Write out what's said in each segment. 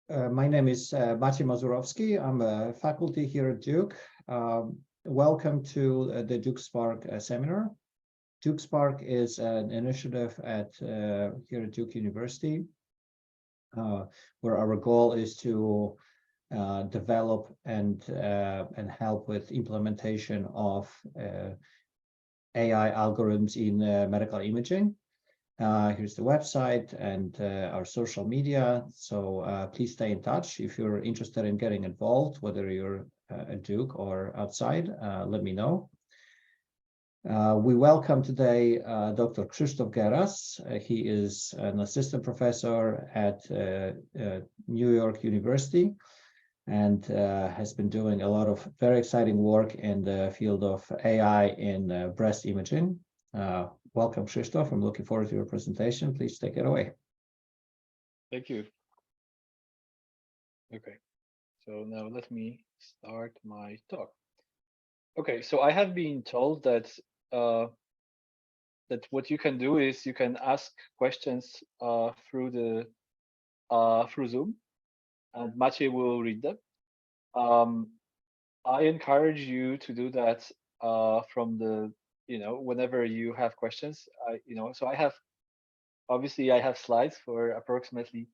My name is Maciej Mazurowski. I'm a faculty here at Duke. Welcome to the Duke Spark seminar. Duke Spark is an initiative at here at Duke University, where our goal is to develop and help with implementation of AI algorithms in medical imaging. Here's the website and our social media. So please stay in touch. If you're interested in getting involved, whether you're at Duke or outside, let me know. We welcome today Dr. Krzysztof Geras. He is an assistant professor at New York University and has been doing a lot of very exciting work in the field of AI in breast imaging. Welcome, Krzysztof. I'm looking forward to your presentation. Please take it away. Thank you. Okay, so now let me start my talk. Okay, so I have been told that that what you can do is you can ask questions through Zoom, and Maciej will read them. I encourage you to do that from the whenever you have questions. So obviously I have slides for approximately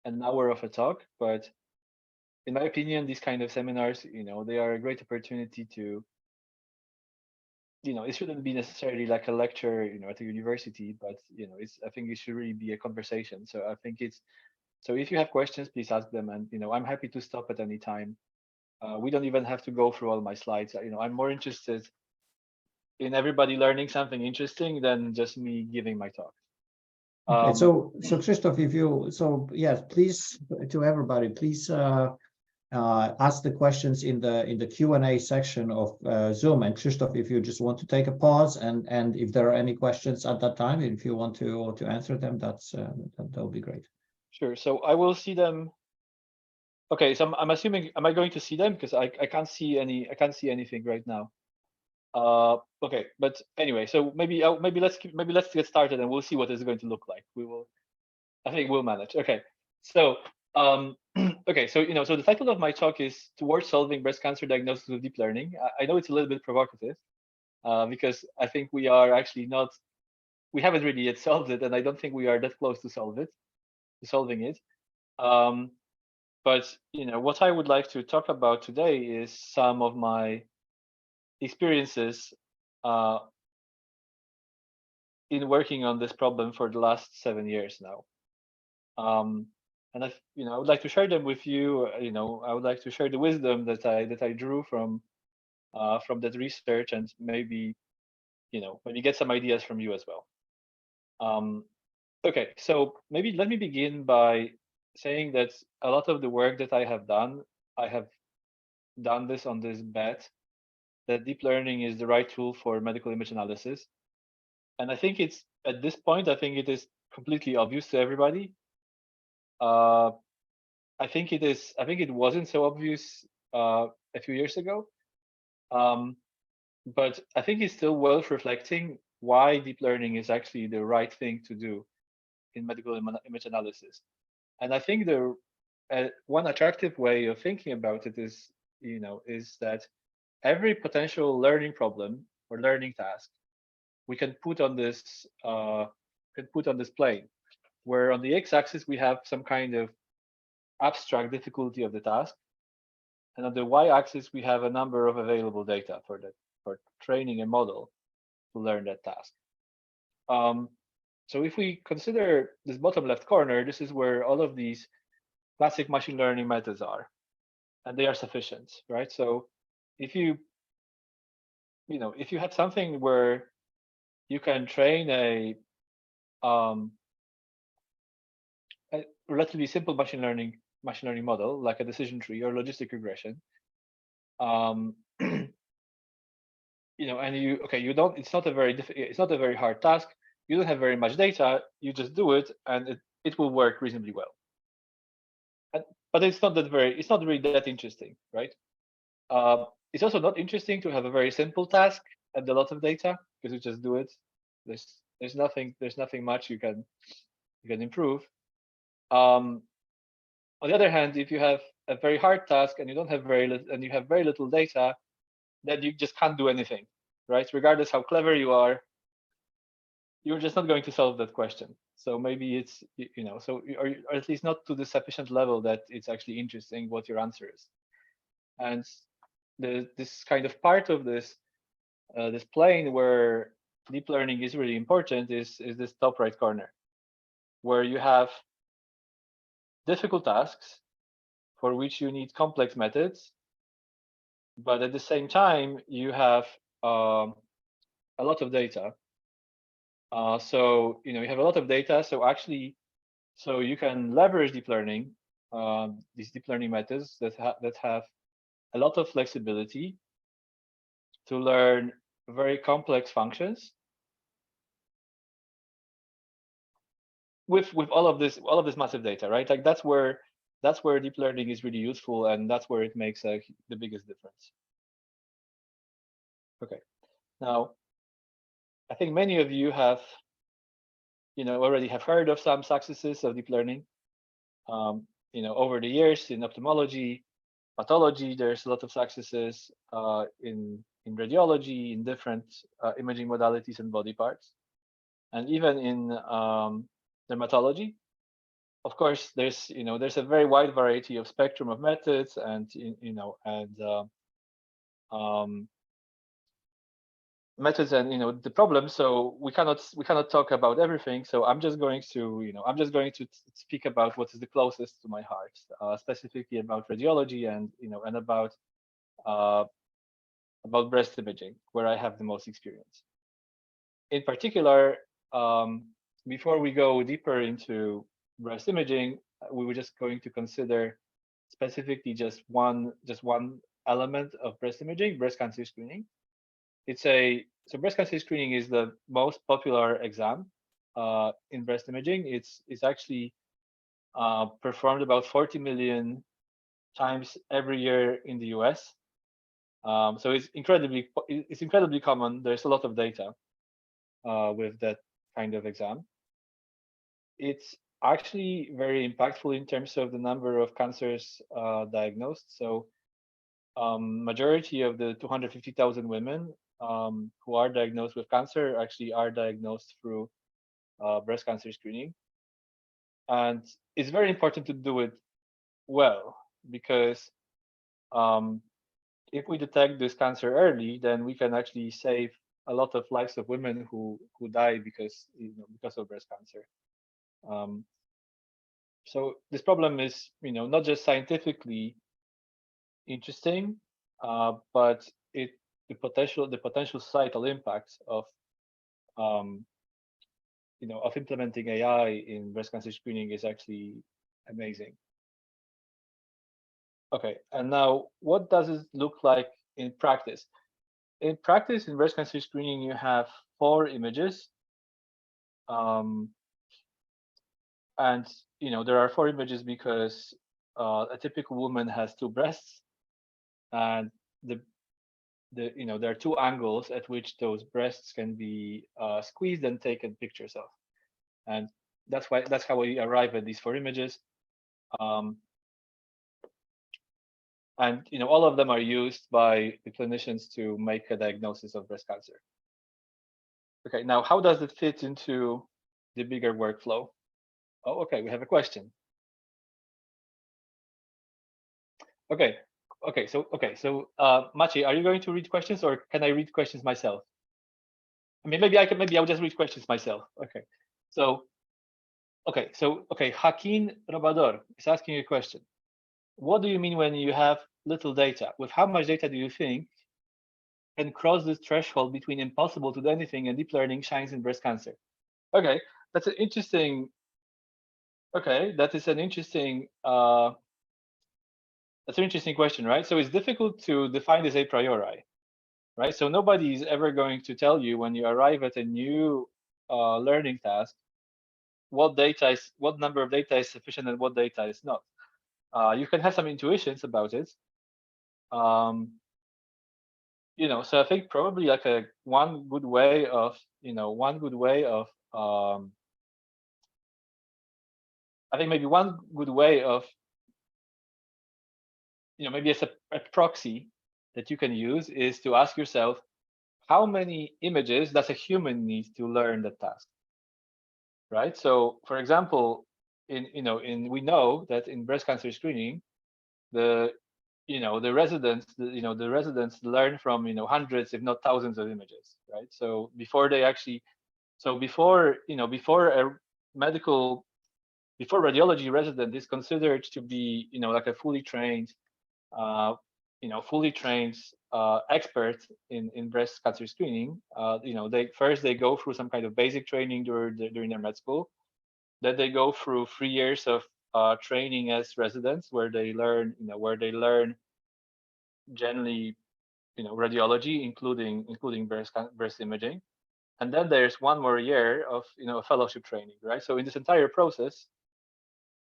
an hour of a talk, but in my opinion, these kind of seminars, they are a great opportunity to, it shouldn't be necessarily like a lecture, at a university, but I think it should really be a conversation. So I think so if you have questions, please ask them, and I'm happy to stop at any time. We don't even have to go through all my slides. I'm more interested in everybody learning something interesting than just me giving my talk. Okay, so Krzysztof, yes, please, to everybody, please ask the questions in the Q&A section of Zoom. And Krzysztof, if you just want to take a pause, and if there are any questions at that time, if you want to answer them, that'll be great. Sure. So I will see them. Okay, so I'm assuming, am I going to see them? Because I can't see anything right now. Okay, but anyway, so maybe let's get started, and we'll see what it's going to look like. I think we'll manage. Okay, so okay, so so the title of my talk is Towards Solving Breast Cancer Diagnosis with Deep Learning. I know it's a little bit provocative, because I think we haven't really yet solved it, and I don't think we are that close to solving it. But what I would like to talk about today is some of my experiences in working on this problem for the last 7 years now. And I would like to share them with you. I would like to share the wisdom that I drew from that research, and maybe get some ideas from you as well. Okay, so maybe let me begin by saying that a lot of the work that I have done this on this bet that deep learning is the right tool for medical image analysis. And I think at this point, I think it is completely obvious to everybody. I think it wasn't so obvious a few years ago. But I think it's still worth reflecting why deep learning is actually the right thing to do in medical image analysis. And I think the one attractive way of thinking about it is that every potential learning problem or learning task we can put on this plane, where on the x-axis we have some kind of abstract difficulty of the task, and on the y-axis we have a number of available data for training a model to learn that task. So if we consider this bottom left corner, this is where all of these classic machine learning methods are, and they are sufficient, right? So if you had something where you can train a relatively simple machine learning model, like a decision tree or logistic regression, and it's not a very hard task. You don't have very much data. You just do it, and it will work reasonably well. But it's not really that interesting, right? It's also not interesting to have a very simple task and a lot of data, because you just do it. There's nothing much you can improve. On the other hand, if you have a very hard task and you don't have you have very little data, then you just can't do anything, right? Regardless how clever you are, you're just not going to solve that question. So maybe it's, or at least not to the sufficient level that it's actually interesting what your answer is. And this kind of part of this plane where deep learning is really important is this top right corner, where you have difficult tasks for which you need complex methods, but at the same time you have a lot of data. So you have a lot of data. So you can leverage deep learning, these deep learning methods that have a lot of flexibility to learn very complex functions with all of this massive data, right? Like that's where deep learning is really useful, and that's where it makes the biggest difference. Okay, now I think many of you have already have heard of some successes of deep learning. Over the years in ophthalmology, pathology, there's a lot of successes in radiology, in different imaging modalities and body parts, and even in dermatology. Of course, there's a very wide variety of spectrum of methods, and methods and the problem. So we cannot talk about everything. So I'm just going to speak about what is the closest to my heart, specifically about radiology and about breast imaging, where I have the most experience. In particular, before we go deeper into breast imaging, we were just going to consider specifically just one element of breast imaging, breast cancer screening. So breast cancer screening is the most popular exam in breast imaging. It's actually performed about 40 million times every year in the US. So it's incredibly common. There's a lot of data with that kind of exam. It's actually very impactful in terms of the number of cancers diagnosed. So majority of the 250,000 women who are diagnosed with cancer actually are diagnosed through breast cancer screening. And it's very important to do it well, because if we detect this cancer early, then we can actually save a lot of lives of women who die because of breast cancer. So this problem is not just scientifically interesting, but the potential societal impacts of of implementing AI in breast cancer screening is actually amazing. Okay, and now what does it look like in practice? In practice, in breast cancer screening, you have 4 images, and there are 4 images because a typical woman has 2 breasts, and there are 2 angles at which those breasts can be squeezed and taken pictures of, and that's how we arrive at these 4 images. And all of them are used by the clinicians to make a diagnosis of breast cancer. Okay, now how does it fit into the bigger workflow? Oh, okay, we have a question. Okay, so Maciej, are you going to read questions, or can I read questions myself? I mean, maybe I'll just read questions myself. Okay, so Hakeem Robador is asking a question. What do you mean when you have little data? With how much data do you think can cross this threshold between impossible to do anything and deep learning shines in breast cancer? Okay, that's an interesting. Okay, that is an interesting. That's an interesting question, right? So it's difficult to define this a priori, right? So nobody is ever going to tell you when you arrive at a new learning task what number of data is sufficient and what data is not. You can have some intuitions about it. So I think probably like one good way of I think maybe one good way of maybe as a proxy that you can use is to ask yourself, how many images does a human need to learn the task, right? So, for example, we know that in breast cancer screening, the the residents learn from hundreds, if not thousands, of images, right? So before they actually, so before before a medical before radiology resident is considered to be like a uh, fully trained expert in breast cancer screening. They go through some kind of basic training during their med school. Then they go through 3 years of training as residents, where they learn generally radiology, including breast imaging. And then there's 1 more year of fellowship training, right? So in this entire process,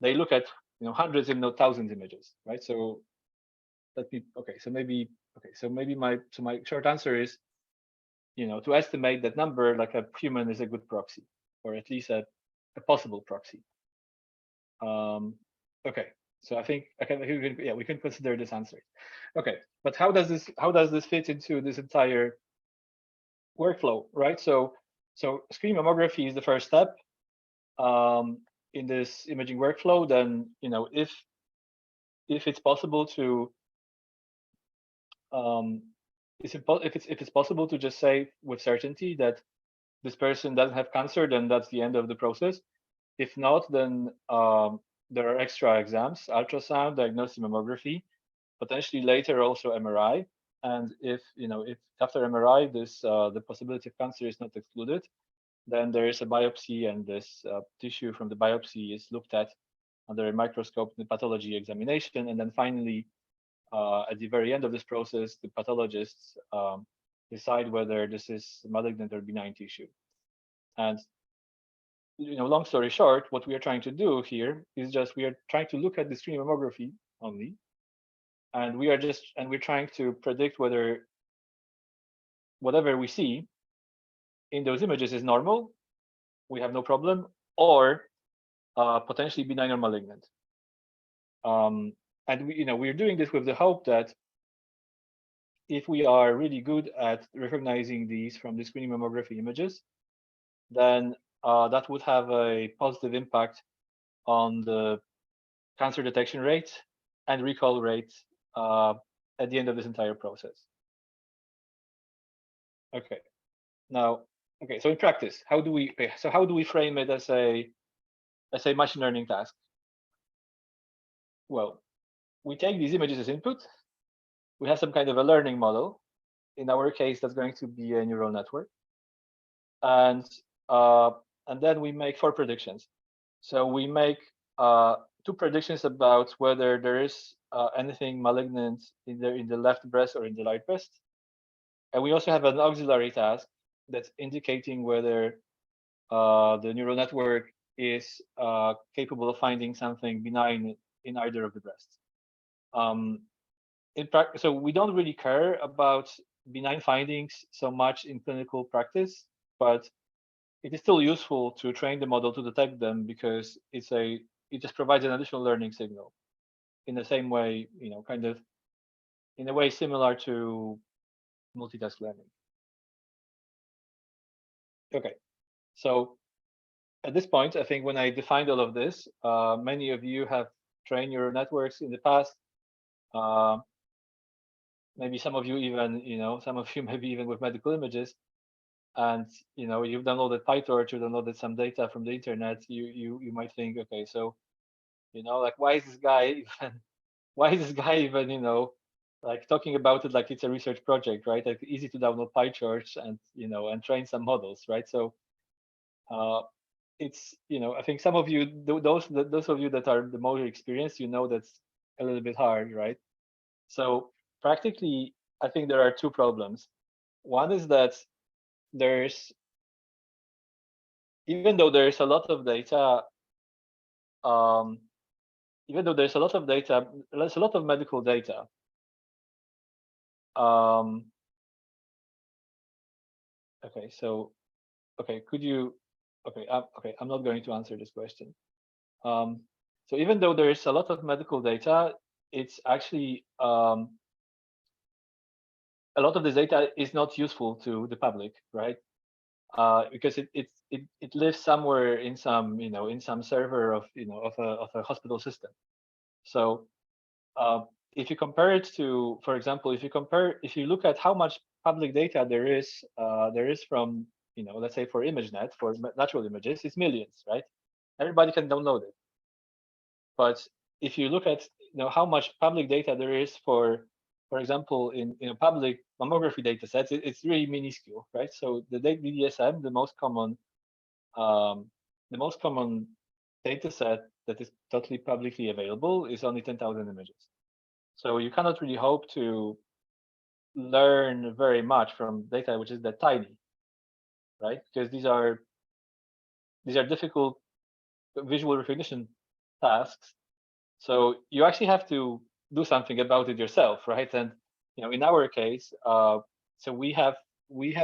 they look at hundreds, if not thousands, images, right? So my short answer is to estimate that number, like a human is a good proxy, or at least a possible proxy. Okay, so I think we can consider this answer. Okay, but how does this fit into this entire workflow, right? So screen mammography is the first step in this imaging workflow. Then if it's possible to if it's possible to just say with certainty that this person doesn't have cancer, then that's the end of the process. If not, then there are extra exams: ultrasound, diagnostic mammography, potentially later also MRI. And if after MRI the possibility of cancer is not excluded, then there is a biopsy, and this tissue from the biopsy is looked at under a microscope in the pathology examination. And then finally, at the very end of this process, the pathologists decide whether this is malignant or benign tissue. And long story short, what we are trying to do here is just we are trying to look at the screen mammography only, and we're trying to predict whether whatever we see in those images is normal, we have no problem, or potentially benign or malignant. And we're doing this with the hope that if we are really good at recognizing these from the screening mammography images, then that would have a positive impact on the cancer detection rate and recall rate at the end of this entire process. Okay. Now, so in practice, how do we frame it as a machine learning task? Well, we take these images as input. We have some kind of a learning model. In our case, that's going to be a neural network. And then we make 4 predictions. So we make 2 predictions about whether there is anything malignant either in the left breast or in the right breast. And we also have an auxiliary task that's indicating whether the neural network is capable of finding something benign in either of the breasts. So we don't really care about benign findings so much in clinical practice, but it is still useful to train the model to detect them, because it just provides an additional learning signal in the same way, kind of in a way similar to multitask learning. Okay, so at this point, I think when I defined all of this, many of you have trained neural networks in the past. Maybe some of you even, maybe even with medical images, and you've downloaded PyTorch, you downloaded some data from the internet. You might think, okay, so like why is this guy even like talking about it like it's a research project, right? Like easy to download PyTorch and and train some models, right? So it's I think some of you, those of you that are the most experienced, that's a little bit hard, right? So practically, I think there are 2 problems. One is that even though there's a lot of data, there's a lot of medical data. Okay, so could you? I'm not going to answer this question. So even though there is a lot of medical data, it's actually a lot of this data is not useful to the public, right? Because it lives somewhere in some in some server of of a hospital system. So if you compare it to, for example, if you look at how much public data there is from let's say for ImageNet for natural images, it's millions, right? Everybody can download it. But if you look at how much public data there is for example, in public mammography data sets, it's really minuscule, right? So the DSM, the most common data set that is totally publicly available is only 10,000 images. So you cannot really hope to learn very much from data which is that tiny, right? Because these are difficult visual recognition tasks. So you actually have to do something about it yourself, right? And in our case, so we have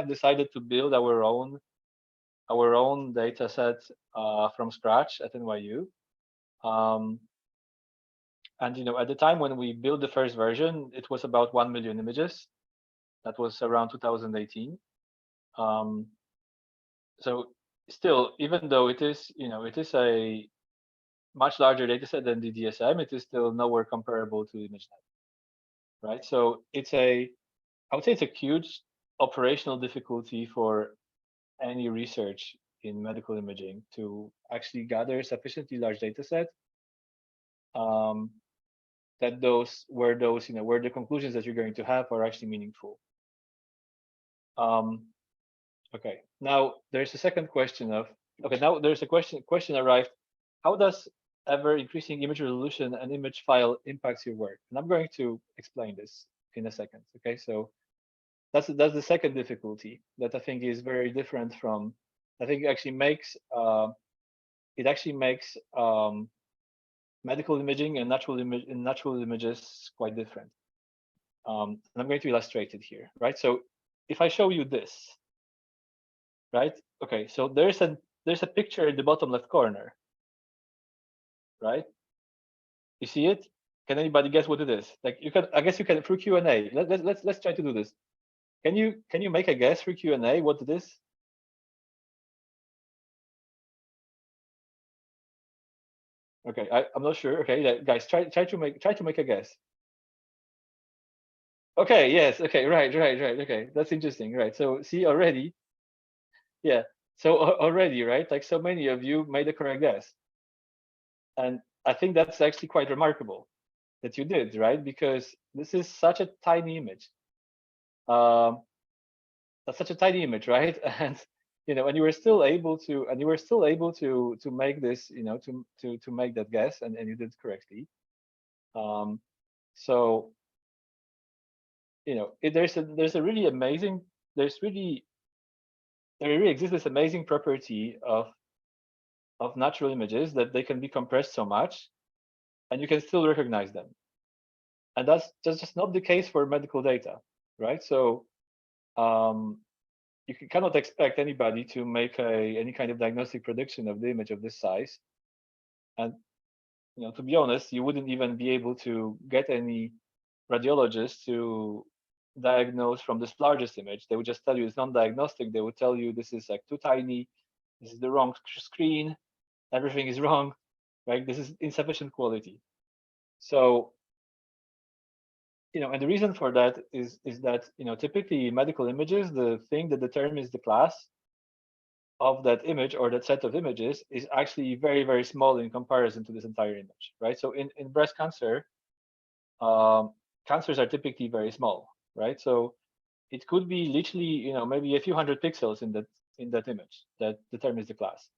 decided to build our own data set from scratch at NYU. And at the time when we built the first version, it was about 1 million images. That was around 2018. So still, even though it is a much larger data set than the DSM, it is still nowhere comparable to ImageNet, right? So I would say it's a huge operational difficulty for any research in medical imaging to actually gather a sufficiently large data set that where the conclusions that you're going to have are actually meaningful. Okay, now there's a second question of, now there's a question arrived. How does ever increasing image resolution and image file impacts your work? And I'm going to explain this in a second. Okay, so that's the second difficulty that I think is very different from, I think it actually makes medical imaging and natural images quite different. And I'm going to illustrate it here, right? So if I show you this, right? Okay, so there's a picture in the bottom left corner, right? You see it? Can anybody guess what it is? Like I guess you can through Q&A. Let's try to do this. Can you make a guess through Q&A what it is? Okay, I'm not sure. Okay, guys, try to make a guess. Okay, yes, okay, right. Okay, that's interesting, right? So see already, yeah. So already, right? Like so many of you made a correct guess, and I think that's actually quite remarkable that you did, right? Because this is such a tiny image. That's such a tiny image, right? And you were still able to make this, to make that guess, and you did correctly. So there's a really amazing there really exists this amazing property of natural images that they can be compressed so much, and you can still recognize them. And that's just not the case for medical data, right? So you cannot expect anybody to make any kind of diagnostic prediction of the image of this size. And to be honest, you wouldn't even be able to get any radiologists to diagnose from this largest image. They would just tell you it's non-diagnostic. They would tell you this is like too tiny, this is the wrong screen, everything is wrong, right? This is insufficient quality. So and the reason for that is that typically medical images, the thing that determines the class of that image or that set of images is actually very, very small in comparison to this entire image, right? So in breast cancer, cancers are typically very small, right? So it could be literally maybe a few hundred pixels in that image that determines the class.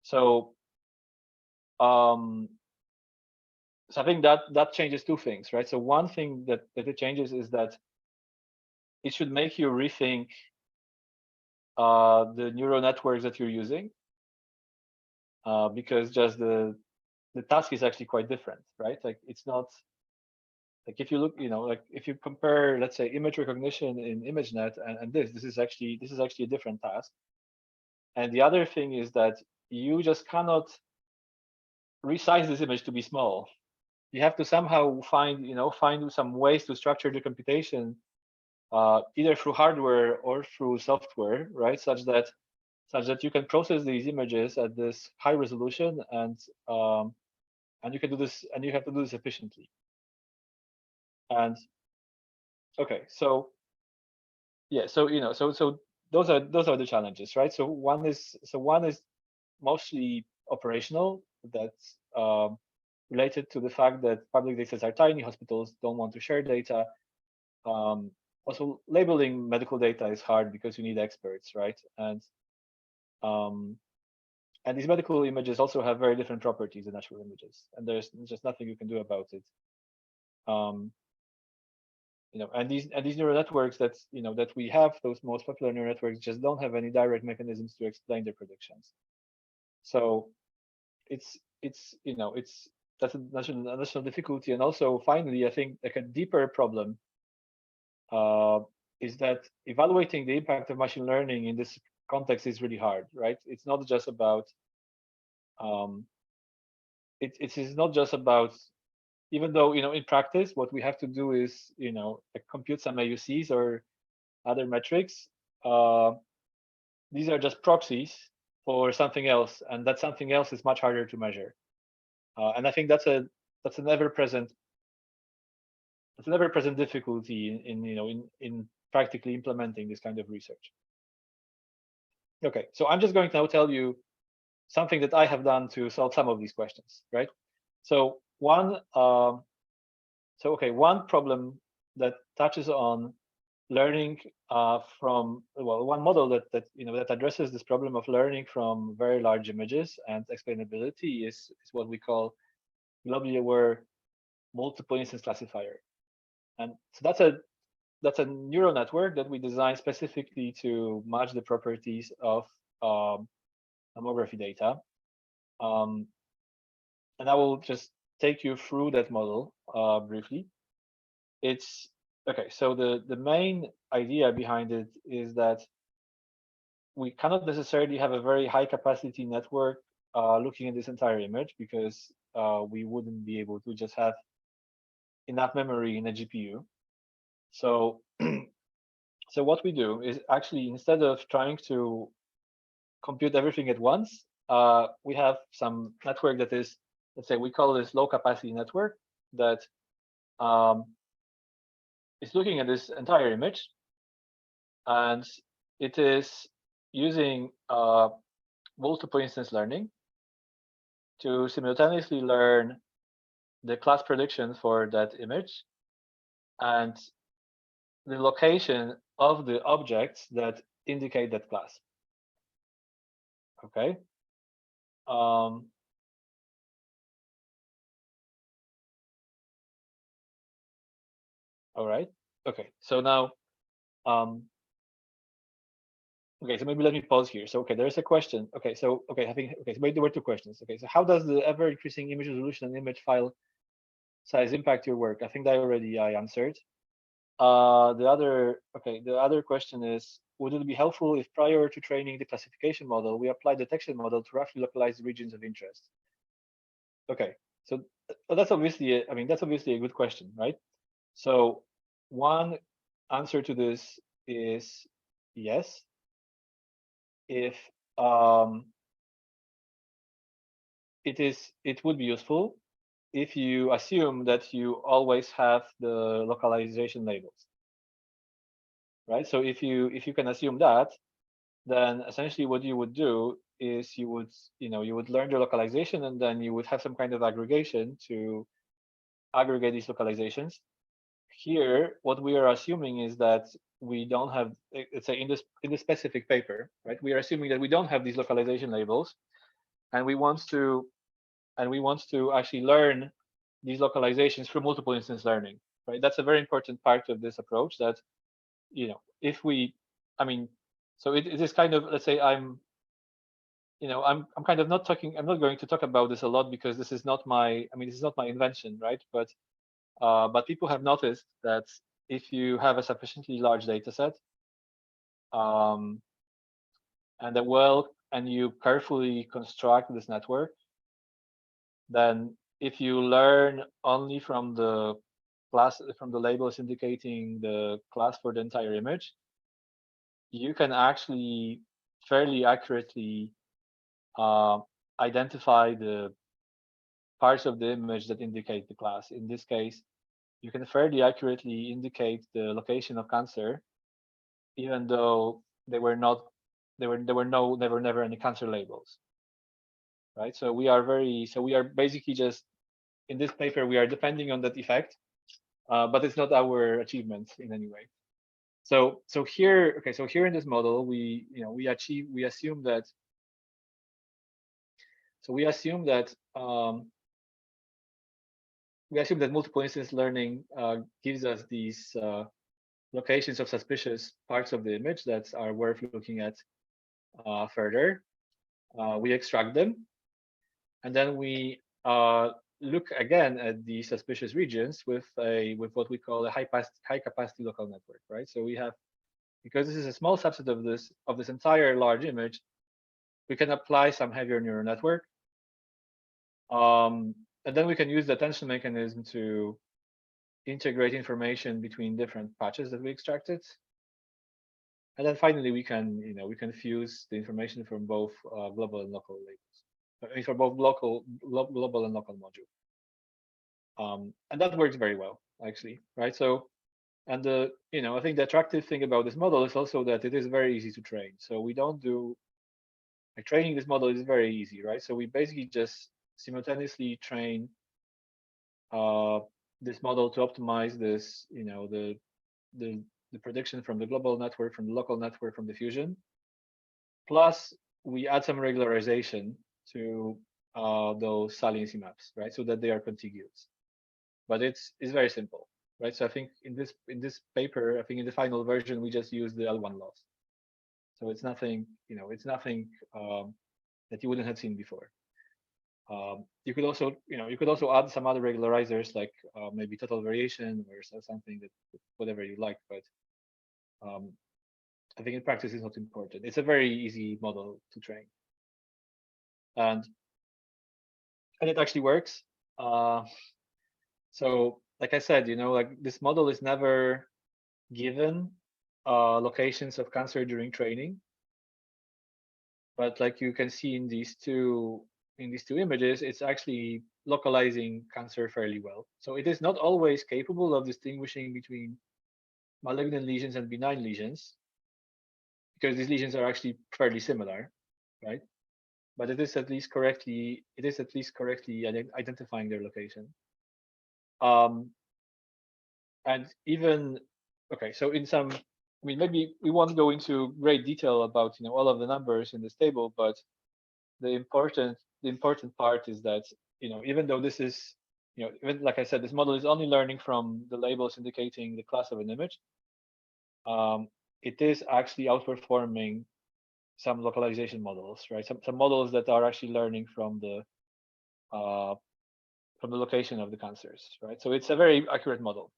So so I think that changes two things, right? So one thing that it changes is that it should make you rethink the neural networks that you're using, because just the task is actually quite different, right? Like it's not like if you look, like if you compare, let's say, image recognition in ImageNet and this is actually a different task. And the other thing is that you just cannot resize this image to be small. you have to somehow find some ways to structure the computation, either through hardware or through software, right? Such that you can process these images at this high resolution, and you can do this, and you have to do this efficiently. And okay, so yeah, so those are the challenges, right? So one is mostly operational, that's related to the fact that public data sets are tiny, hospitals don't want to share data. Also, labeling medical data is hard because you need experts, right? And these medical images also have very different properties than natural images, and there's just nothing you can do about it. And these neural networks that we have, those most popular neural networks, just don't have any direct mechanisms to explain their predictions. So it's that's an additional difficulty. And also, finally, I think like a deeper problem is that evaluating the impact of machine learning in this context is really hard, right? It's not just about it is not just about, even though in practice what we have to do is like compute some AUCs or other metrics. These are just proxies for something else, and that something else is much harder to measure. And I think that's an ever-present difficulty in practically implementing this kind of research. Okay, so I'm just going to now tell you something that I have done to solve some of these questions, right? So one problem that touches on learning from, well, one model that addresses this problem of learning from very large images and explainability is what we call globally aware multiple instance classifier. And so that's a neural network that we designed specifically to match the properties of mammography data. And I will just take you through that model briefly. It's okay. So the main idea behind it is that we cannot necessarily have a very high capacity network looking at this entire image, because we wouldn't be able to just have enough memory in a GPU. So so what we do is actually, instead of trying to compute everything at once, we have some network that is, let's say we call this low capacity network, that is looking at this entire image, and it is using multiple instance learning to simultaneously learn the class prediction for that image and the location of the objects that indicate that class. Okay. All right. Okay. So now, okay. So maybe let me pause here. So okay, there's a question. Okay. So okay, so maybe there were two questions. Okay. So how does the ever increasing image resolution and image file size impact your work? I think that already I answered. The other question is, would it be helpful if prior to training the classification model, we apply detection model to roughly localize the regions of interest? Okay, so that's obviously a good question, right? So one answer to this is yes. If it would be useful if you assume that you always have the localization labels, right? So if you can assume that, then essentially what you would do is you would learn the localization, and then you would have some kind of aggregation to aggregate these localizations. Here, what we are assuming is that we don't have, let's say in this specific paper, right? We are assuming that we don't have these localization labels, and we want to actually learn these localizations through multiple instance learning, right? That's a very important part of this approach. That if we, so it is kind of, let's say I'm kind of not talking. I'm not going to talk about this a lot because this is not my invention, right? But people have noticed that if you have a sufficiently large data set, and you carefully construct this network, then if you learn only from the class, from the labels indicating the class for the entire image, you can actually fairly accurately uh, identify the parts of the image that indicate the class. In this case, you can fairly accurately indicate the location of cancer, even though they were not, there were no, never any cancer labels, right? So we are basically just, in this paper, we are depending on that effect, but it's not our achievement in any way. So here, okay, so here in this model, we assume that, so we assume that multiple instance learning gives us these locations of suspicious parts of the image that are worth looking at further. We extract them, and then we look again at the suspicious regions with what we call a high capacity local network, right? So we have, because this is a small subset of this entire large image, we can apply some heavier neural network, and then we can use the attention mechanism to integrate information between different patches that we extracted. And then finally, we can, we can fuse the information from both global and local labels. I mean, for both global and local module. And that works very well, actually, right? So, and I think the attractive thing about this model is also that it is very easy to train. So we don't do, like, training this model is very easy, right? So we basically just simultaneously train this model to optimize this, the prediction from the global network, from the local network, from the fusion. Plus, we add some regularization to those saliency maps, right? So that they are contiguous. But it's very simple, right? So I think in this paper, I think in the final version, we just use the L1 loss. So it's nothing, it's nothing that you wouldn't have seen before. You could also add some other regularizers, like maybe total variation or something, that whatever you like. But I think in practice it's not important. It's a very easy model to train, and it actually works. So like I said, like this model is never given locations of cancer during training, but like you can see in these two images, it's actually localizing cancer fairly well. So it is not always capable of distinguishing between malignant lesions and benign lesions, because these lesions are actually fairly similar, right? But it is at least correctly identifying their location. And even, okay, so in some, I mean, maybe we won't go into great detail about all of the numbers in this table, but the important part is that even though this is even like I said, this model is only learning from the labels indicating the class of an image. It is actually outperforming some localization models, right? Some models that are actually learning from the location of the cancers, right? So it's a very accurate model.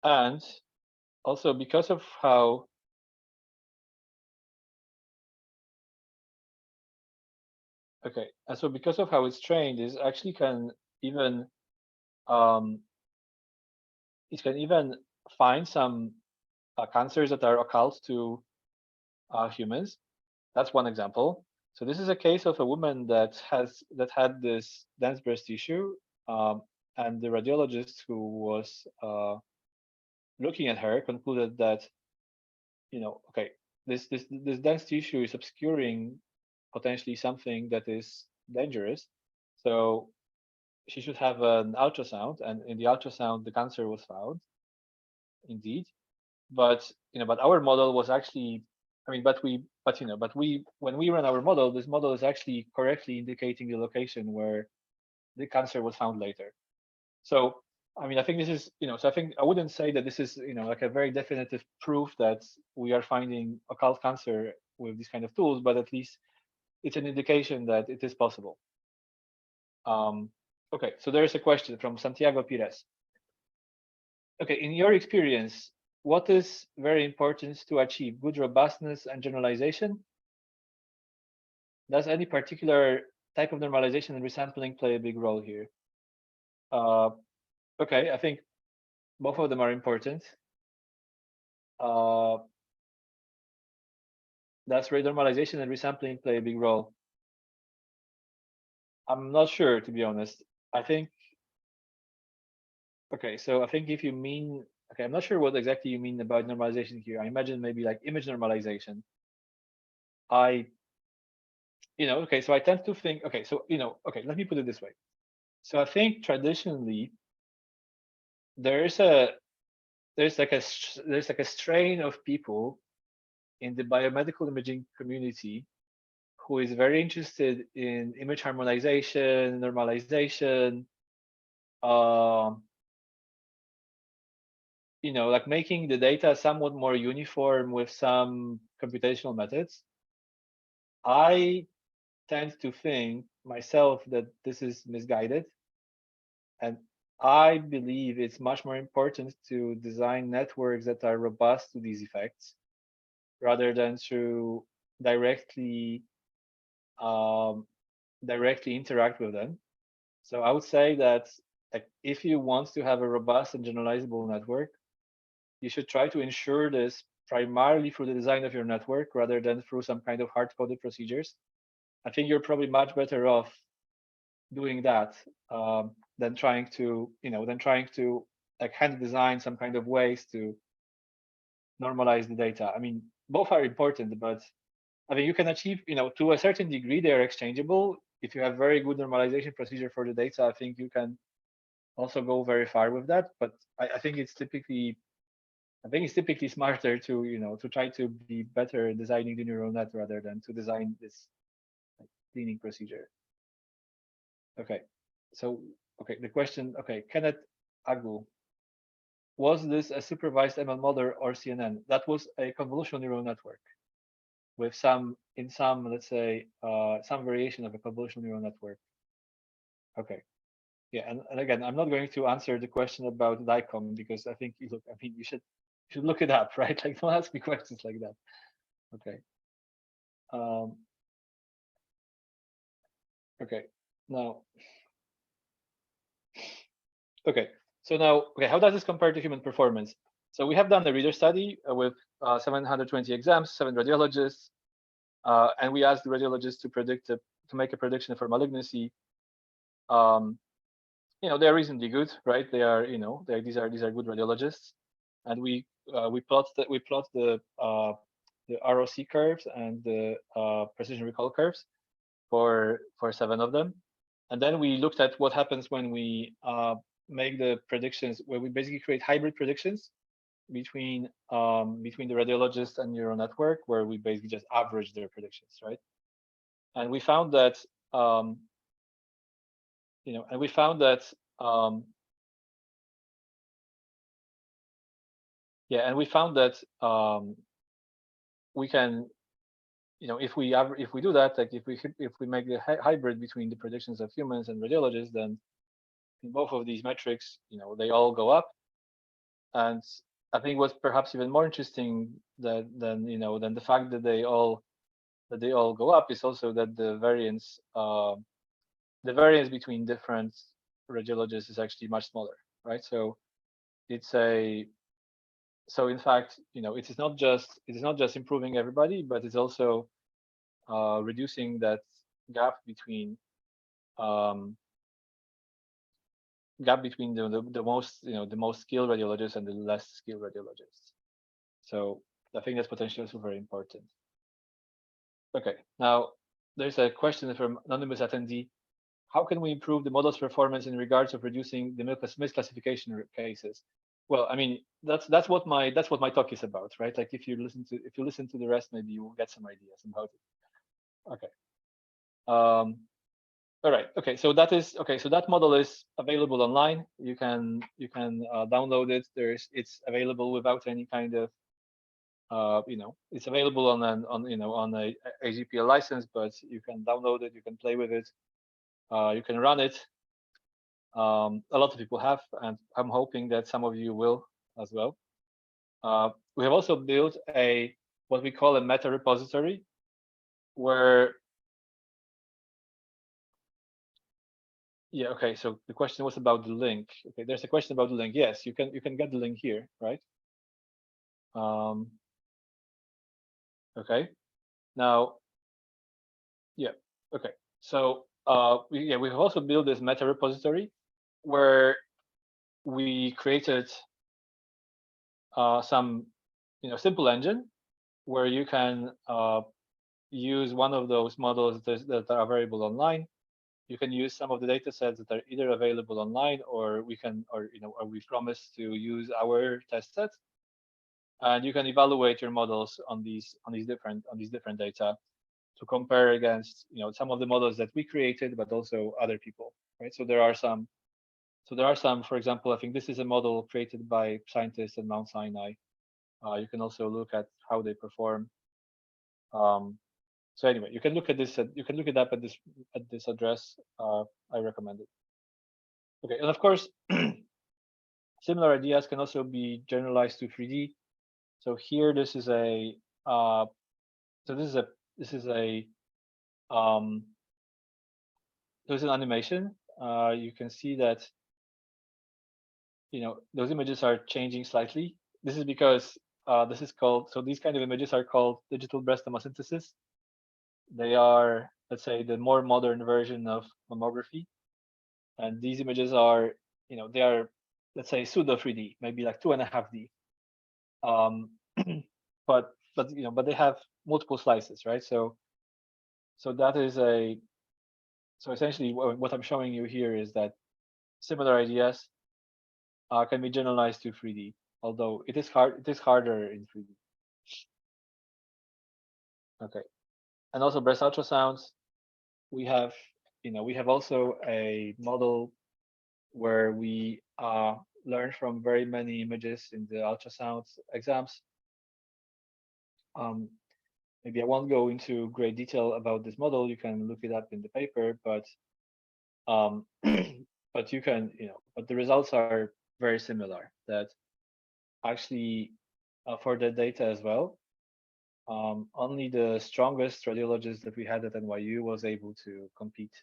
And also because of how and so because of how it's trained, is actually can even it can even find some cancers that are occult to humans. That's one example. So this is a case of a woman that had this dense breast tissue, and the radiologist who was looking at her concluded that this dense tissue is obscuring potentially something that is dangerous. So she should have an ultrasound, and in the ultrasound the cancer was found, indeed. But but our model was actually, I mean, but when we run our model, this model is actually correctly indicating the location where the cancer was found later. So I mean, I think this is, so I think I wouldn't say that this is, like a very definitive proof that we are finding occult cancer with these kind of tools, but at least it's an indication that it is possible. Okay, so there is a question from Santiago Pires. Okay, in your experience, what is very important to achieve? Good robustness and generalization? does any particular type of normalization and resampling play a big role here? Okay, I think both of them are important. Does renormalization and resampling play a big role? I'm not sure, to be honest. I think, okay, so I think if you mean, okay, I'm not sure what exactly you mean about normalization here. I imagine maybe like image normalization. Okay, so I tend to think, okay, so, okay, let me put it this way. So I think traditionally there's like a strain of people in the biomedical imaging community who is very interested in image harmonization, normalization, um, like making the data somewhat more uniform with some computational methods. I tend to think myself that this is misguided. And I believe it's much more important to design networks that are robust to these effects rather than to directly um, directly interact with them. So I would say that, like, if you want to have a robust and generalizable network, you should try to ensure this primarily through the design of your network rather than through some kind of hard-coded procedures. I think you're probably much better off doing that than trying to like hand design some kind of ways to normalize the data. I mean, both are important, but I mean, you can achieve, to a certain degree, they are exchangeable. If you have very good normalization procedure for the data, I think you can also go very far with that. But I think it's typically smarter to, to try to be better designing the neural net rather than to design this cleaning procedure. Okay, so the question. Okay, Kenneth Agu, was this a supervised ML model or CNN? That was a convolutional neural network with let's say, some variation of a convolutional neural network. Okay, yeah, and again, I'm not going to answer the question about DICOM because I think, look, I mean, you should look it up, right? Like, don't ask me questions like that. Okay. Okay. Now. Okay. So now, okay, how does this compare to human performance? So we have done a reader study with 720 exams, 7 radiologists, and we asked the radiologists to make a prediction for malignancy. They're reasonably good, right? They are, these are good radiologists, and we plot the ROC curves and the precision recall curves for 7 of them, and then we looked at what happens when we make the predictions, where we basically create hybrid predictions between the radiologist and neural network, where we basically just average their predictions, right? And we found that we can, if we do that, like if we make the hybrid between the predictions of humans and radiologists, then in both of these metrics, they all go up. And I think what's perhaps even more interesting than the fact that they all go up is also that the variance between different radiologists is actually much smaller, right? So in fact, it is not just improving everybody, but it's also reducing that gap between the most skilled radiologists and the less skilled radiologists. So I think that's potentially also very important. Okay, now there's a question from anonymous attendee. How can we improve the model's performance in regards of reducing the misclassification cases? Well, I mean, that's what my talk is about, right? Like, if you listen to the rest, maybe you will get some ideas about it. Okay. All right. Okay. So that model is available online. You can download it. It's available without any kind of it's available on a AGPL license, but you can download it. You can play with it. You can run it. A lot of people have, and I'm hoping that some of you will as well. We have also built what we call a meta repository, where Yeah, okay. So the question was about the link. Okay, there's a question about the link. Yes, you can get the link here, right? Um, okay. Now, yeah, okay. So we have also built this meta repository where we created some simple engine where you can use one of those models that are available online. You can use some of the data sets that are either available online, or we promise to use our test sets, and you can evaluate your models on these different data to compare against some of the models that we created, but also other people, right? So there are some, for example, I think this is a model created by scientists at Mount Sinai. You can also look at how they perform. Um, so anyway, you can look at this. You can look it up at this address. I recommend it. Okay, and of course, similar ideas can also be generalized to 3D. So here, uh, so this is a um, there's an animation. You can see that those images are changing slightly. This is because these kind of images are called digital breast tomosynthesis. They are, let's say, the more modern version of mammography, and these images are, they are, let's say, pseudo 3D, maybe like 2.5D. Um, but they have multiple slices, right? So that is a so essentially what I'm showing you here is that similar ideas can be generalized to 3D, although it is harder in 3D. Okay, and also breast ultrasounds. We have also a model where we learn from very many images in the ultrasound exams. Um, Maybe I won't go into great detail about this model. You can look it up in the paper, but um, but but the results are very similar. That actually, for the data as well, only the strongest radiologist that we had at NYU was able to compete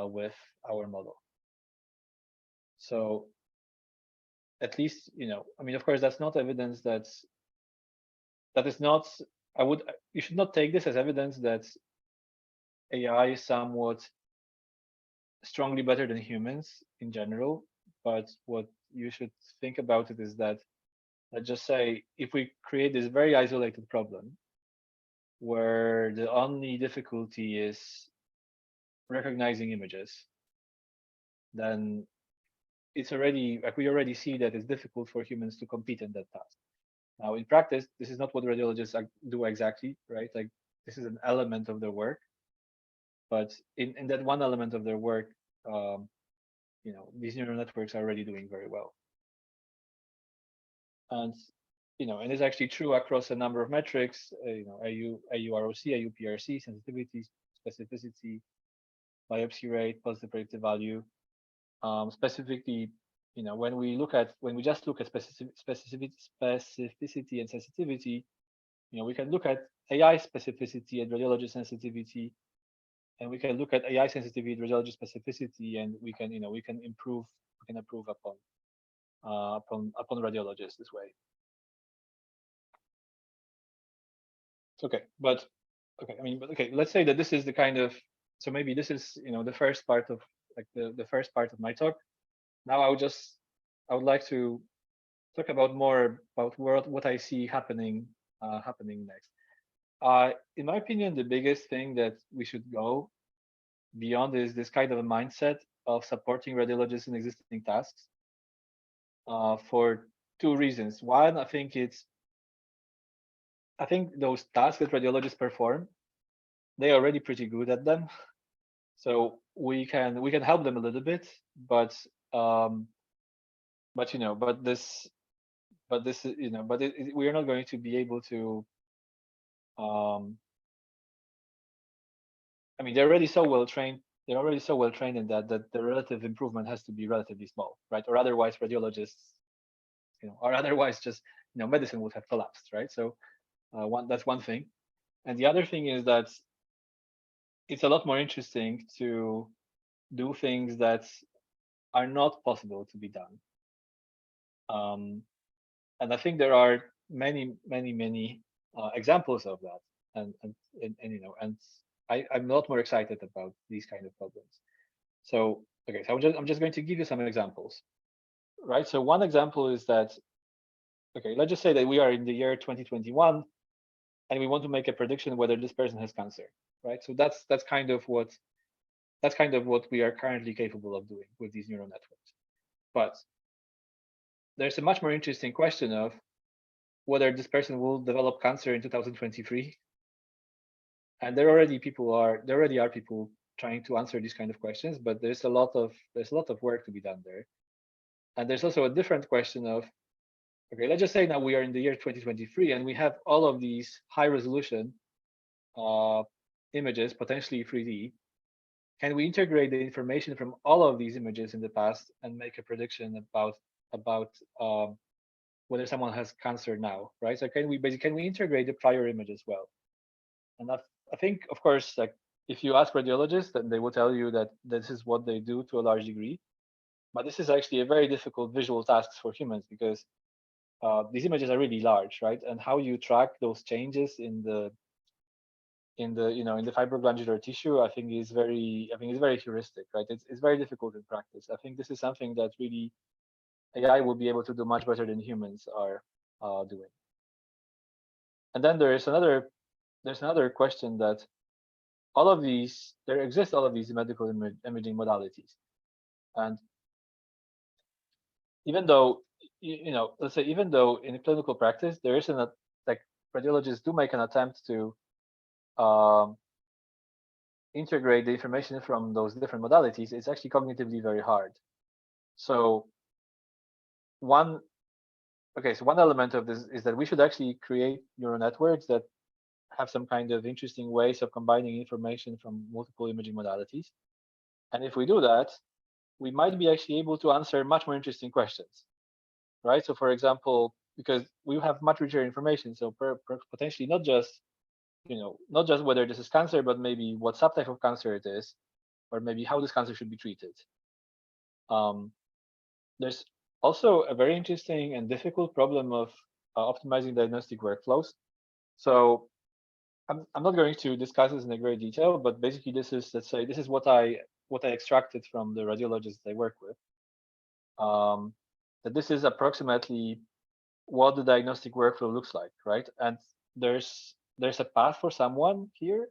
with our model. So at least, I mean, of course, that's not evidence that is not. You should not take this as evidence that AI is somewhat strongly better than humans in general. But what you should think about it is that, let's just say, if we create this very isolated problem where the only difficulty is recognizing images, then it's already like we already see that it's difficult for humans to compete in that task. Now, in practice, this is not what radiologists do exactly, right? Like this is an element of their work, but in that one element of their work, um, these neural networks are already doing very well. And and it's actually true across a number of metrics. AUROC, AUPRC, sensitivity, specificity, biopsy rate, positive predictive value. Specifically, when we just look at specificity and sensitivity, we can look at AI specificity and radiology sensitivity, and we can look at AI sensitivity, radiology specificity, and we can improve upon radiologists this way. Okay, but okay, I mean, but okay, let's say that this is the kind of so maybe this is the first part of like the first part of my talk. Now I would like to talk about more about what I see happening next. In my opinion, the biggest thing that we should go beyond is this kind of a mindset of supporting radiologists in existing tasks for two reasons. One, I think those tasks that radiologists perform, they're already pretty good at them. So we can help them a little bit, um, but this we are not going to be able to. Um, I mean, they're already so well trained. They're already so well trained in that the relative improvement has to be relatively small, right? Or otherwise, radiologists, or otherwise just medicine would have collapsed, right? So that's one thing, and the other thing is that it's a lot more interesting to do things that are not possible to be done. And I think there are many examples of that. And you know, and I'm a lot more excited about these kind of problems. So okay, so I'm just going to give you some examples, right? So one example is that, okay, let's just say that we are in the year 2021 and we want to make a prediction whether this person has cancer, right? So that's kind of what we are currently capable of doing with these neural networks. But there's a much more interesting question of whether this person will develop cancer in 2023. And there already are people trying to answer these kind of questions, but there's a lot of work to be done there. And there's also a different question of, okay, let's just say now we are in the year 2023 and we have all of these high resolution images, potentially 3D. Can we integrate the information from all of these images in the past and make a prediction about whether someone has cancer now, right? So can we integrate the prior image as well? And I think, of course, like if you ask radiologists, then they will tell you that this is what they do to a large degree. But this is actually a very difficult visual task for humans because these images are really large, right? And how you track those changes in the fibroglandular tissue, I think is very heuristic, right? It's very difficult in practice. I think this is something that really AI will be able to do much better than humans are doing. And then there's another question that there exist all of these medical imaging modalities, and even though let's say even though in clinical practice there isn't like radiologists do make an attempt to um, integrate the information from those different modalities, it's actually cognitively very hard. So one element of this is that we should actually create neural networks that have some kind of interesting ways of combining information from multiple imaging modalities. And if we do that, we might be actually able to answer much more interesting questions, right? So for example, because we have much richer information, so potentially not just whether this is cancer, but maybe what subtype of cancer it is, or maybe how this cancer should be treated. There's also a very interesting and difficult problem of optimizing diagnostic workflows. So I'm not going to discuss this in a great detail, but basically this is what I extracted from the radiologists I work with. That this is approximately what the diagnostic workflow looks like, right? And there's a path for someone here,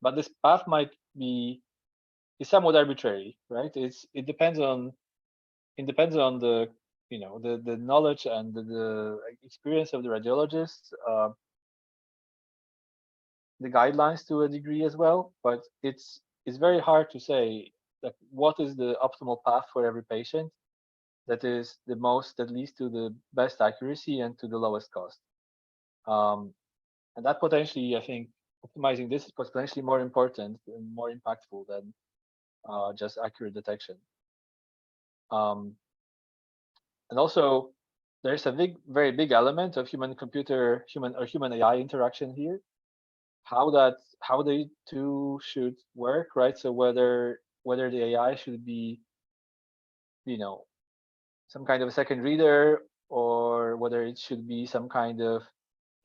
but this path is somewhat arbitrary, right? It depends on the the knowledge and the experience of the radiologist, the guidelines to a degree as well, but it's very hard to say like what is the optimal path for every patient that leads to the best accuracy and to the lowest cost. And that potentially, I think, optimizing this is potentially more important and more impactful than just accurate detection. And also, there's a very big element of human AI interaction here. How they two should work, right? So whether the AI should be, some kind of a second reader, or whether it should be some kind of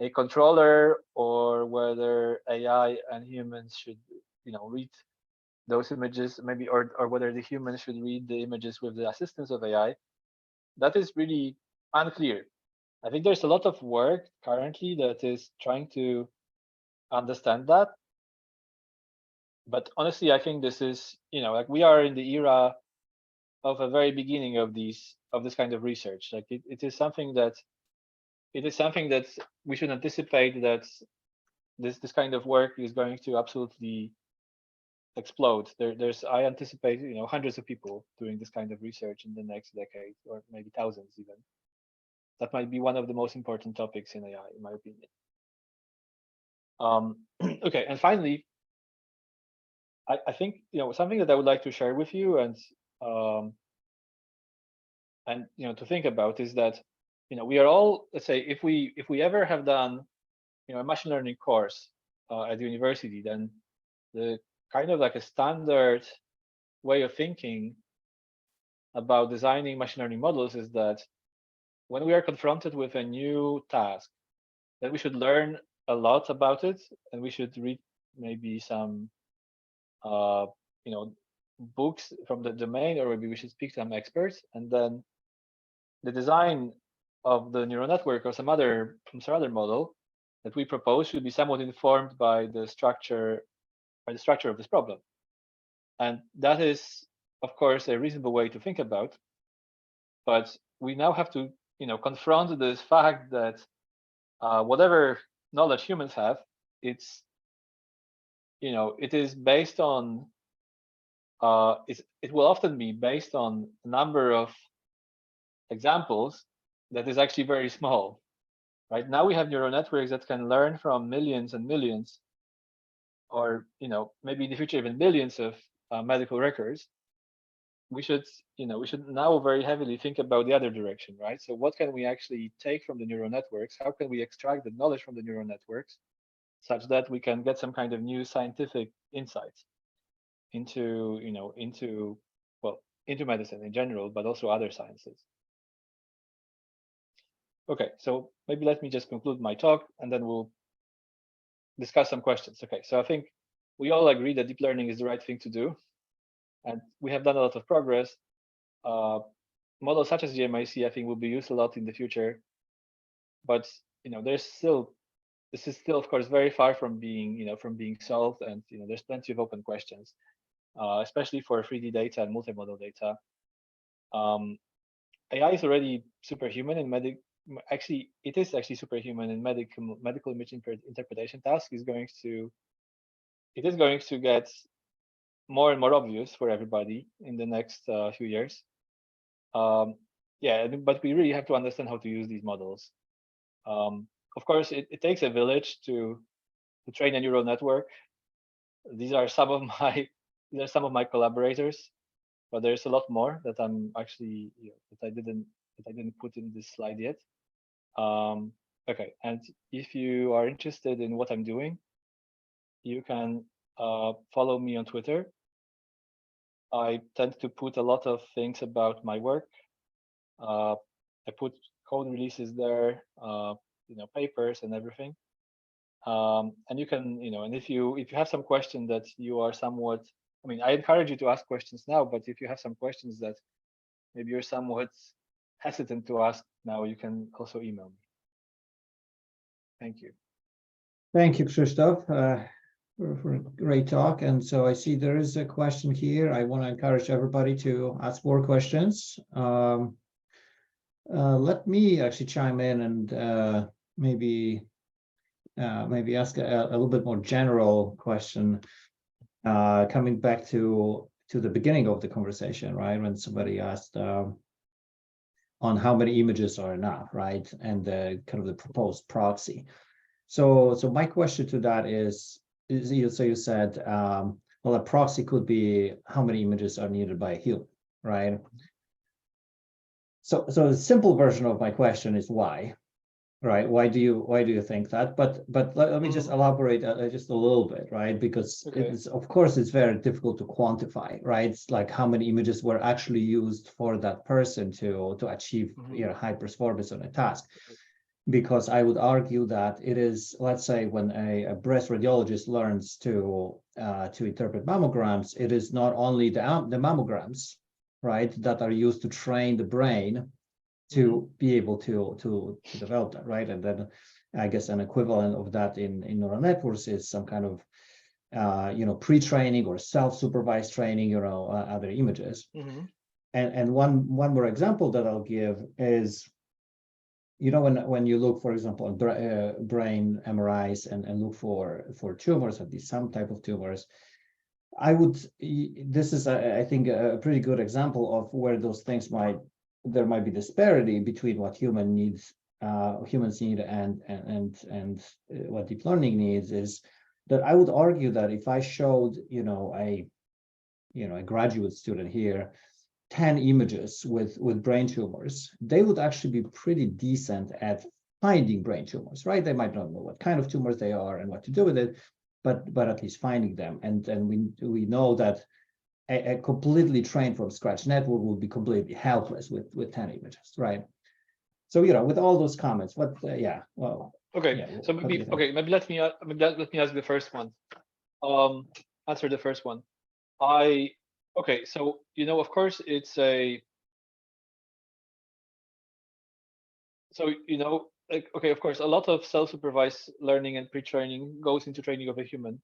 a controller, or whether AI and humans should, read those images, maybe, or whether the humans should read the images with the assistance of AI. That is really unclear. I think there's a lot of work currently that is trying to understand that. But honestly, I think this is, like we are in the era of a very beginning of this kind of research. Like it is something that we should anticipate that this kind of work is going to absolutely explode. I anticipate, hundreds of people doing this kind of research in the next decade, or maybe thousands even. That might be one of the most important topics in AI, in my opinion. Okay, and finally, I think something that I would like to share with you and to think about is that we are all, let's say, if we ever have done a machine learning course at the university, then the kind of like a standard way of thinking about designing machine learning models is that when we are confronted with a new task, that we should learn a lot about it, and we should read maybe some, you know, books from the domain, or maybe we should speak to some experts, and then the design of the neural network or some other model that we propose should be somewhat informed by the structure of this problem. And that is, of course, a reasonable way to think about. But we now have to, confront this fact that whatever knowledge humans have, it is based on, it will often be based on a number of examples that is actually very small. Right now we have neural networks that can learn from millions and millions, or maybe in the future even billions of medical records. We should now very heavily think about the other direction, right? So what can we actually take from the neural networks? How can we extract the knowledge from the neural networks such that we can get some kind of new scientific insights into medicine in general, but also other sciences. Okay, so maybe let me just conclude my talk, and then we'll discuss some questions. Okay, so I think we all agree that deep learning is the right thing to do, and we have done a lot of progress. Models such as GMIC, I think, will be used a lot in the future, but this is still, of course, very far from being solved, and there's plenty of open questions, especially for 3D data and multimodal data. AI is already superhuman in it is actually superhuman in medical image interpretation tasks. It is going to get more and more obvious for everybody in the next few years. Yeah, but we really have to understand how to use these models. Of course, it takes a village to train a neural network. These are some of my collaborators, but there's a lot more that I'm actually that I didn't put in this slide yet. Okay, and if you are interested in what I'm doing, you can follow me on Twitter. I tend to put a lot of things about my work. I put code releases there, papers and everything. And you can, and if you have some question that you are somewhat, I encourage you to ask questions now, but if you have some questions that maybe you're somewhat hesitant to ask now, you can also email me. Thank you. Thank you, Krzysztof, for a great talk. And so I see there is a question here. I want to encourage everybody to ask more questions. Let me actually chime in and maybe ask a little bit more general question, coming back to the beginning of the conversation, right? When somebody asked on how many images are enough, right? And the kind of the proposed proxy. So my question to that is you said, well, a proxy could be how many images are needed by a human, right? So the simple version of my question is why, right? Why do you think that? But let me just elaborate just a little bit, right? Because of course it's very difficult to quantify, right? It's like how many images were actually used for that person to achieve high performance on a task. Because I would argue that it is, let's say, when a breast radiologist learns to interpret mammograms, it is not only the mammograms, right, that are used to train the brain to be able to develop that, right? And then I guess an equivalent of that in neural networks is some kind of pre-training or self-supervised training, other images. And one more example that I'll give is, when you look, for example, at brain MRIs and look for tumors, at least some type of tumors, this is I think a pretty good example of where those things there might be disparity between what humans need and what deep learning needs, is that I would argue that if I showed a graduate student here 10 images with brain tumors, they would actually be pretty decent at finding brain tumors, right? They might not know what kind of tumors they are and what to do with it, but at least finding them. And we know that a completely trained from scratch network would be completely helpless with 10 images, right? So, with all those comments, yeah, well, Okay, yeah, so what do you maybe think? maybe let me ask the first one. Answer the first one. Okay, so of course it's a so like okay, of course a lot of self-supervised learning and pre-training goes into training of a human.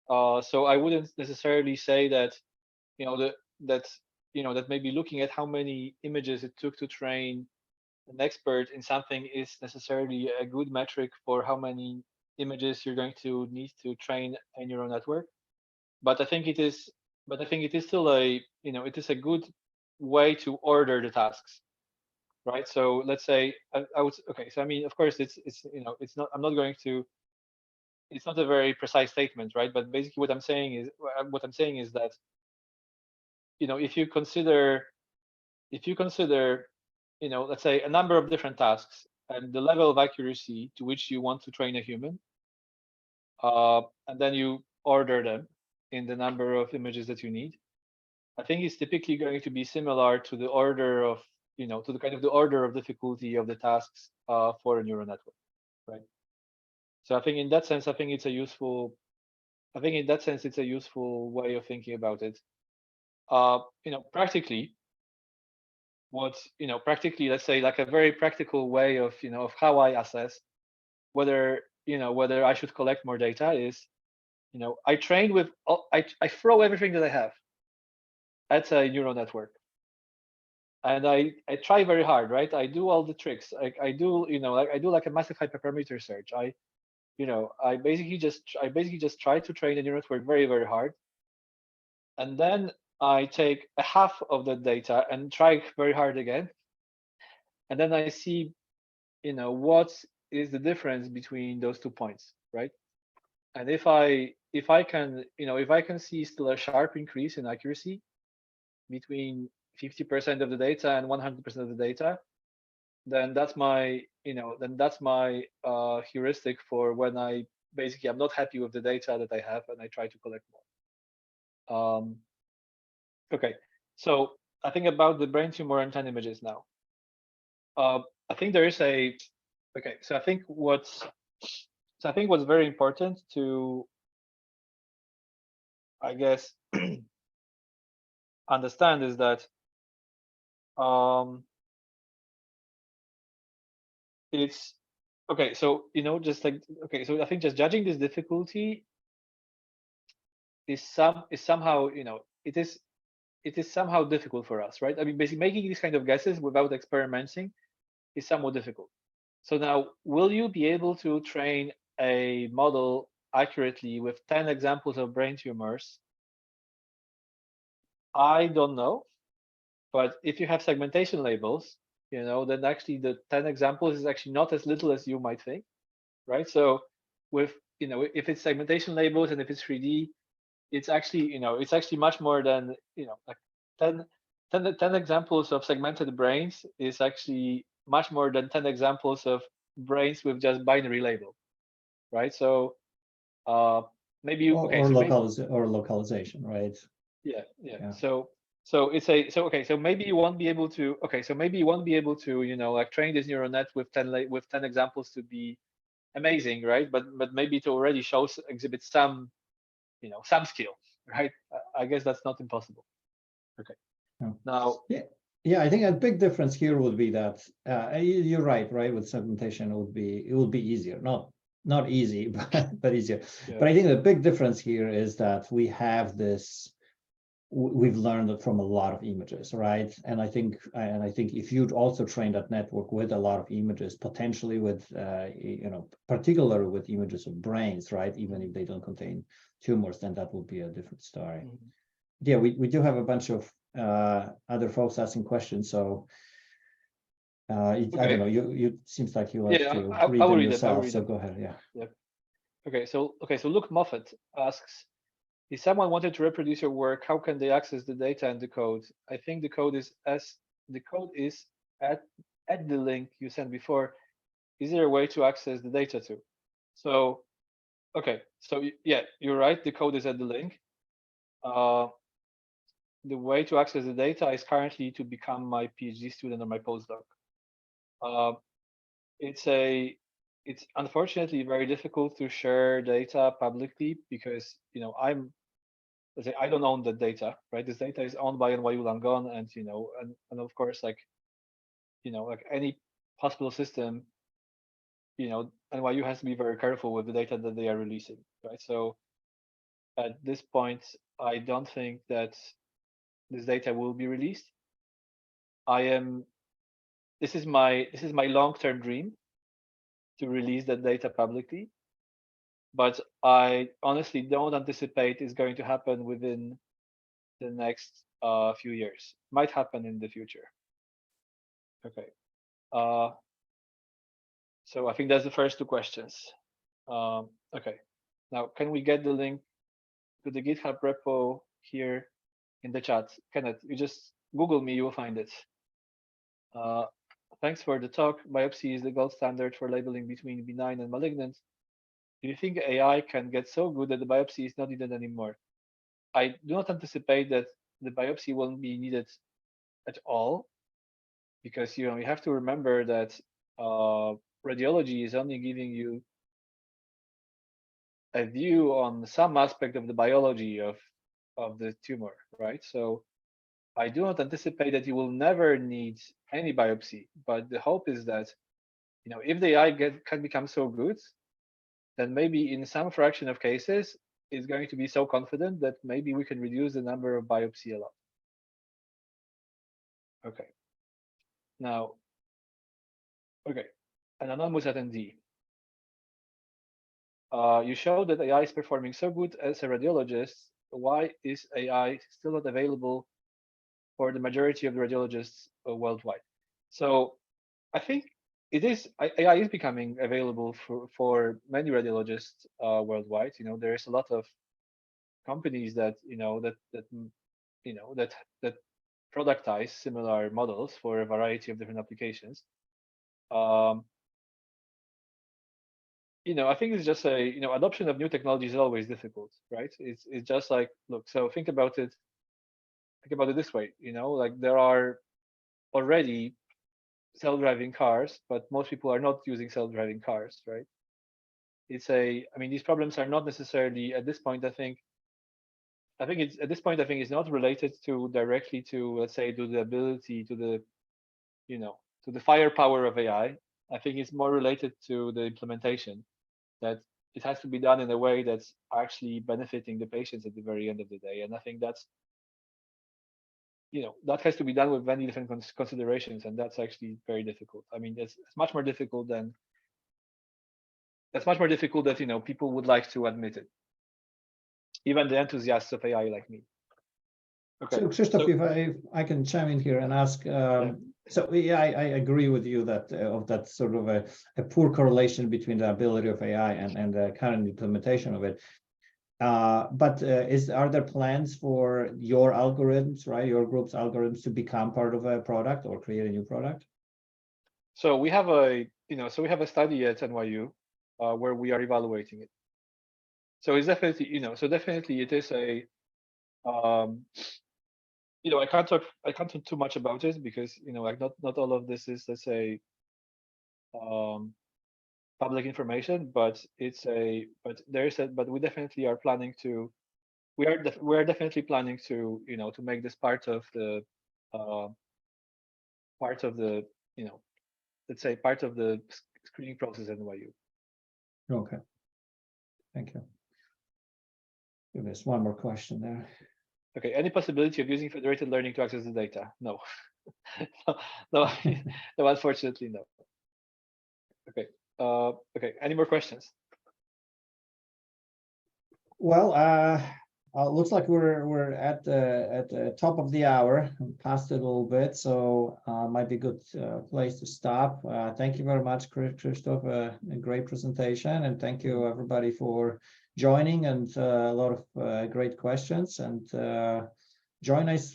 So I wouldn't necessarily say that that that maybe looking at how many images it took to train an expert in something is necessarily a good metric for how many images you're going to need to train a neural network. But I think it is still it is a good way to order the tasks, right? So let's say I would okay. So I mean, of course, it's not. I'm not going to. It's not a very precise statement, right? But basically, what I'm saying is that if you consider let's say a number of different tasks and the level of accuracy to which you want to train a human, and then you order them in the number of images that you need. I think it's typically going to be similar to the order of, to the kind of the order of difficulty of the tasks for a neural network, right? So I think in that sense, I think in that sense, it's a useful way of thinking about it. Practically, practically, let's say like a very practical way of, of how I assess whether I should collect more data is, I train with, I throw everything that I have at a neural network. And I try very hard, right? I do all the tricks. I do, like I do like a massive hyperparameter search. I basically just try to train a neural network very, very hard. And then I take a half of the data and try very hard again. And then I see, what is the difference between those 2 points, right? And if I can, if I can see still a sharp increase in accuracy between 50% of the data and 100% of the data, then that's my heuristic for when I'm not happy with the data that I have and I try to collect more. Okay, so I think about the brain tumor and 10 images now. I think there is okay, so I think what's very important to, I guess, understand is that it's okay. So just like okay, so I think just judging this difficulty is somehow it is somehow difficult for us, right? I mean, basically making these kind of guesses without experimenting is somewhat difficult. So now, will you be able to train a model accurately with 10 examples of brain tumors? I don't know, but if you have segmentation labels, then actually the 10 examples is actually not as little as you might think, right? So with, if it's segmentation labels and if it's 3D, it's actually, it's actually much more than, like 10 examples of segmented brains is actually much more than 10 examples of brains with just binary label, right? So maybe okay, Or so maybe localization, right? yeah. Yeah. So it's a so okay, so maybe you won't be able to like train this neural net with 10 examples to be amazing, right? But maybe to already exhibit some some skill, right? I guess that's not impossible. Okay. Yeah. Now, Yeah, I think a big difference here would be that you're right. With segmentation, it would be easier. Not easy, but easier. yeah. But I think the big difference here is that we have this. We've learned it from a lot of images, right? And I think if you'd also train that network with a lot of images, potentially with particularly with images of brains, right? Even if they don't contain tumors, then that would be a different story. Mhm. Yeah, we do have a bunch of other folks asking questions, so I don't know. You seems like you like to read I will them read them. I will yourself. read So them. go ahead. Yeah. Yeah. Okay. So Luke Moffat asks, if someone wanted to reproduce your work, how can they access the data and the code? I think the code is at the link you sent before. Is there a way to access the data too? So okay. So yeah, you're right. The code is at the link. the way to access the data is currently to become my PhD student or my postdoc. It's unfortunately very difficult to share data publicly because let's say I don't own the data, right? This data is owned by NYU Langone, and of course, like any hospital system, NYU has to be very careful with the data that they are releasing, right? So at this point, I don't think that this data will be released. This is my long-term dream to release that data publicly, but I honestly don't anticipate it's going to happen within the next few years. Might happen in the future. Okay. So I think that's the first two questions. Okay. Now, can we get the link to the GitHub repo here in the chat? Kenneth, you just Google me, you will find it. Thanks for the talk. Biopsy is the gold standard for labeling between benign and malignant. Do you think AI can get so good that the biopsy is not needed anymore? I do not anticipate that the biopsy won't be needed at all, because you have to remember that radiology is only giving you a view on some aspect of the biology of the tumor, right? So I do not anticipate that you will never need any biopsy, but the hope is that if the AI can become so good, then maybe in some fraction of cases it's going to be so confident that maybe we can reduce the number of biopsy a lot. Okay. Now, okay, an anonymous attendee. You showed that AI is performing so good as a radiologist. Why is AI still not available for the majority of the radiologists worldwide? So I think AI is becoming available for many radiologists worldwide. There is a lot of companies that that productize similar models for a variety of different applications. I think it's just adoption of new technology is always difficult, right? It's just like, look, so think about it this way, like there are already self-driving cars, but most people are not using self-driving cars, right? These problems are not necessarily at this point. I think it's not related directly to, let's say, to the ability to the firepower of AI. I think it's more related to the implementation, that it has to be done in a way that's actually benefiting the patients at the very end of the day. And I think that has to be done with many different considerations, and that's actually very difficult. It's much more difficult than that people would like to admit it, even the enthusiasts of AI like me. Okay. So Krzysztof, if I can chime in here and ask, so yeah, I agree with you that of that sort of a poor correlation between the ability of AI and the current implementation of it. But are there plans for your algorithms, right? Your group's algorithms to become part of a product or create a new product? So we have a study at NYU where we are evaluating it. So it's definitely, definitely it is a I can't talk too much about it because like not all of this is, let's say, public information, but but we definitely are planning to we are definitely planning to to make this part of the let's say part of the screening process at NYU. Okay, thank you. There's one more question there. Okay, any possibility of using federated learning to access the data? No. no, unfortunately, no. Okay. Okay, any more questions? Well, looks like we're at the top of the hour, past it a little bit, so might be a good place to stop. Thank you very much, Krzysztof. A great presentation, and thank you everybody for joining, and a lot of great questions. And join us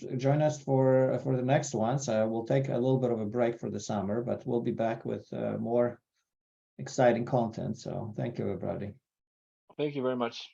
for the next ones. We'll take a little bit of a break for the summer, but we'll be back with more exciting content. So thank you, everybody. Thank you very much.